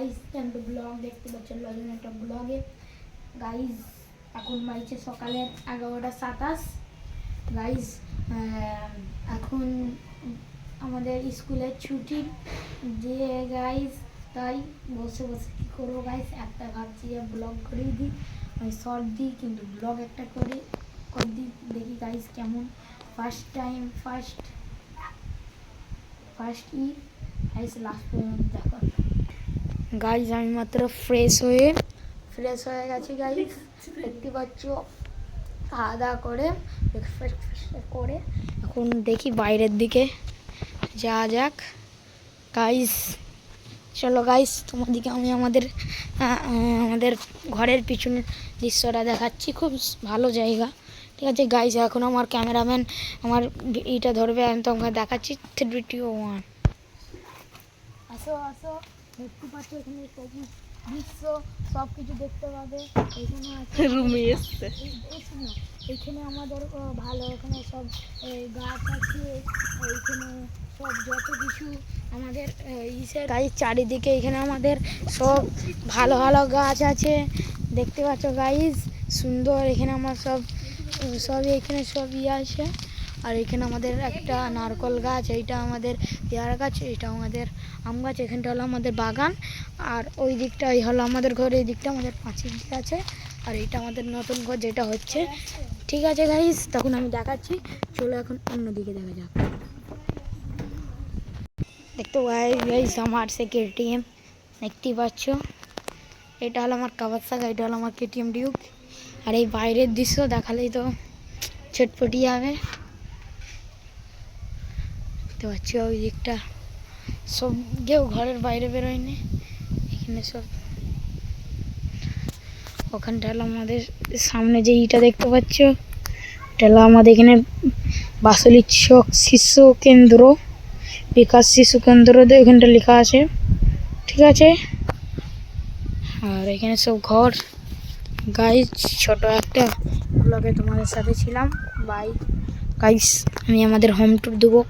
Guys একটা blog দেখতে পাচ্ছেন, লজন একটা ব্লগে। গাইস এখন বাজছে সকালে 11:27। গাইস এখন আমাদের স্কুলের ছুটি দিয়ে গাইস, তাই বসে বসে কী করবো গাইস, একটা ভাবছি ব্লগ করেই দিই, আমি শর্ট দিই কিন্তু ব্লগ একটা করে দিই, দেখি গাইস কেমন। First time first guys last পর্যন্ত দেখো। গাইস আমি মাত্র ফ্রেশ হয়ে গেছি গাইস, দেখতে পাচ্ছ। খাওয়া দাওয়া করে করে এখন দেখি বাইরের দিকে যাওয়া যাক গাইস। চলো গাইস, তোমাদেরকে আমি আমাদের ঘরের পিছনের দৃশ্যটা দেখাচ্ছি, খুব ভালো জায়গা। ঠিক আছে গাইস, এখন আমার ক্যামেরাম্যান আমার এইটা ধরবে, আমি তোমাকে দেখাচ্ছি। 3, 2, 1। আসো আসো, দেখতে পাচ্ছ এখানে সবুজ দৃশ্য, সব কিছু দেখতে পাবে। এখানে আছে রুমে এসছে, এখানে আমাদের ভালো, এখানে সব গাছ আছে, এইখানে সব যত কিছু আমাদের ইসের গাইস চারিদিকে এখানে আমাদের সব ভালো ভালো গাছ আছে, দেখতে পাচ্ছ গাইস, সুন্দর। এখানে আমার সব এখানে সব আছে। আর এখানে আমাদের একটা নারকল গাছ, এইটা আমাদের পেয়ারা গাছ, এইটা আমাদের আম গাছ, এখানটা হলো আমাদের বাগান। আর ওই দিকটাই হলো আমাদের ঘর, এই দিকটা আমাদের পাঁচিল দিয়ে আছে। আর এইটা আমাদের নতুন ঘর যেটা হচ্ছে। ঠিক আছে গাইস, তখন আমি দেখাচ্ছি। চলো এখন অন্যদিকে দেখা যাক। দেখতে গাইস আমার সে কেটিএম দেখতেই পাচ্ছ, এটা হলো আমার কাওয়াসাকি, এটা হলো আমার কেটিএম ডিউক। আর এই বাইরের দৃশ্য দেখালেই তো ছটপটি যাবে। দেখতে পাচ্ছ ওই দিকটা সব কেউ ঘরের বাইরে বেরোয়নি, এখানে সব। ওখানটা হলো আমাদের সামনে যে ইটা দেখতে পাচ্ছ, এটা হলো আমাদের এখানে বাসলিক শিশু কেন্দ্র, বিকাশ শিশু কেন্দ্র, এখানটা লেখা আছে। ঠিক আছে, আর এখানে সব ঘর। গাইস ছোট একটা ব্লগে তোমাদের সাথে ছিলাম, বাই গাইস। আমি আমাদের হোম ট্যুর দেবো।